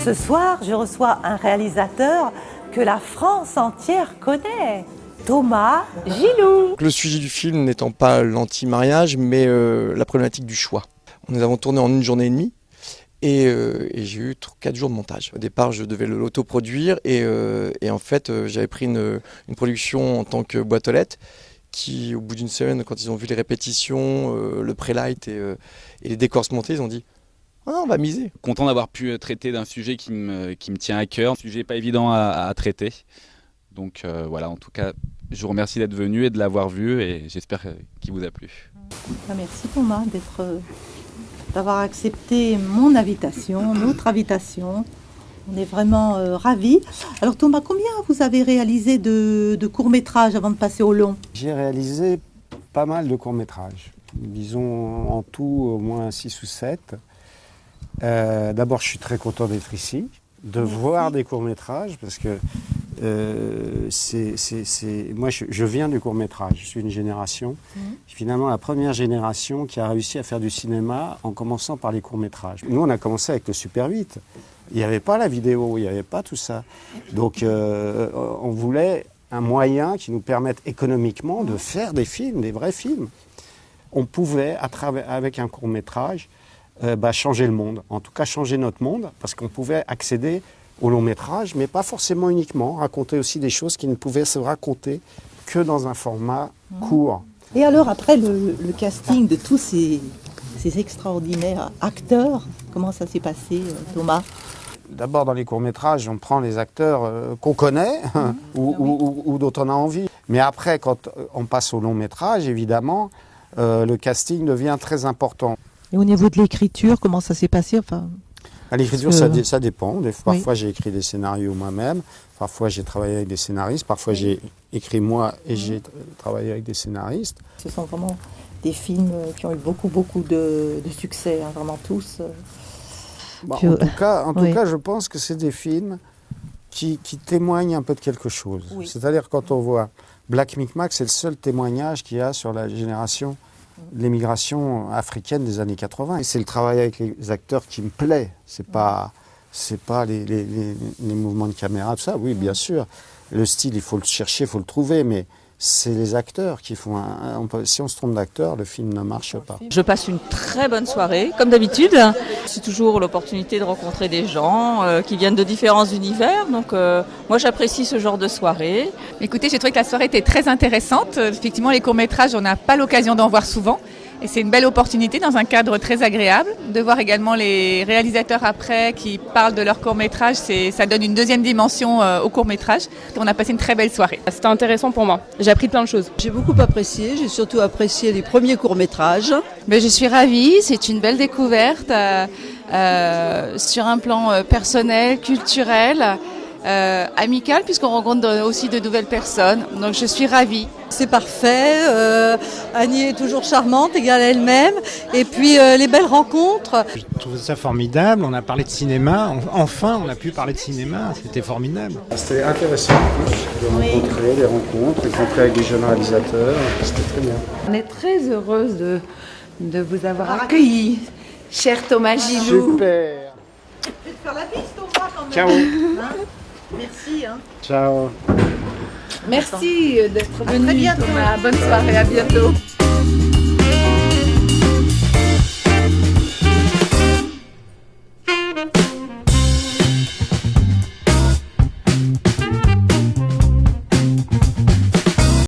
ce soir, je reçois un réalisateur que la France entière connaît, Thomas Gilou. Le sujet du film n'étant pas l'anti-mariage, mais la problématique du choix. Nous avons tourné en 1 journée et demie et j'ai eu 4 jours de montage. Au départ, je devais l'autoproduire et en fait, j'avais pris une production en tant que boîte aux lettres qui, au bout d'1 semaine, quand ils ont vu les répétitions, le pré-light et les décors se monter, ils ont dit « Oh non, on va miser ». Content d'avoir pu traiter d'un sujet qui me tient à cœur, un sujet pas évident à traiter. Donc voilà, en tout cas, je vous remercie d'être venu et de l'avoir vu et j'espère qu'il vous a plu. Merci Thomas d'avoir accepté mon invitation, notre invitation. On est vraiment ravis. Alors Thomas, combien vous avez réalisé de courts-métrages avant de passer au long? J'ai réalisé pas mal de courts-métrages. Disons en tout au moins 6 ou 7. D'abord, je suis très content d'être ici, de voir des courts-métrages parce que moi je viens du court-métrage, je suis une génération, finalement la première génération qui a réussi à faire du cinéma en commençant par les courts-métrages. Nous on a commencé avec le Super 8, il n'y avait pas la vidéo, il n'y avait pas tout ça, donc on voulait un moyen qui nous permette économiquement de faire des films, des vrais films. On pouvait, avec un court-métrage, changer le monde, en tout cas changer notre monde, parce qu'on pouvait accéder au long métrage, mais pas forcément uniquement, raconter aussi des choses qui ne pouvaient se raconter que dans un format court. Et alors après le casting de tous ces extraordinaires acteurs, comment ça s'est passé Thomas? D'abord dans les courts-métrages, on prend les acteurs qu'on connaît ou dont on a envie. Mais après, quand on passe au long métrage, évidemment, le casting devient très important. Et au niveau de l'écriture, comment ça s'est passé L'écriture, ça dépend. Parfois, j'ai écrit des scénarios moi-même. Parfois, j'ai travaillé avec des scénaristes. Parfois, j'ai écrit moi et j'ai travaillé avec des scénaristes. Ce sont vraiment des films qui ont eu beaucoup de succès, hein, vraiment tous. En tout cas, je pense que c'est des films qui témoignent un peu de quelque chose. Oui. C'est-à-dire, quand on voit Black Micmac, c'est le seul témoignage qu'il y a sur la génération l'émigration africaine des années 80. Et c'est le travail avec les acteurs qui me plaît. C'est pas les mouvements de caméra, tout ça. Oui, bien sûr. Le style, il faut le chercher, il faut le trouver, mais c'est les acteurs qui font si on se trompe d'acteur, le film ne marche pas. Je passe une très bonne soirée, comme d'habitude. C'est toujours l'opportunité de rencontrer des gens qui viennent de différents univers. Donc moi, j'apprécie ce genre de soirée. Écoutez, j'ai trouvé que la soirée était très intéressante. Effectivement, les courts-métrages, on n'a pas l'occasion d'en voir souvent. Et c'est une belle opportunité dans un cadre très agréable. De voir également les réalisateurs après qui parlent de leur court-métrage, ça donne une deuxième dimension au court-métrage. On a passé une très belle soirée. C'était intéressant pour moi. J'ai appris plein de choses. J'ai beaucoup apprécié. J'ai surtout apprécié les premiers courts-métrages. Mais je suis ravie. C'est une belle découverte sur un plan personnel, culturel. Amicale puisqu'on rencontre aussi de nouvelles personnes, donc je suis ravie. C'est parfait, Annie est toujours charmante, égale à elle-même, et puis les belles rencontres. Je trouve ça formidable, on a parlé de cinéma, enfin on a pu parler de cinéma, c'était formidable. C'était intéressant de rencontrer les rencontrer avec des jeunes réalisateurs, c'était très bien. On est très heureuse de vous avoir accueilli, cher Thomas Gilou. Super. Je vais te faire la bise Thomas quand même. Ciao. Merci. Ciao. Merci d'être venu, Thomas. Bonne soirée, à bientôt.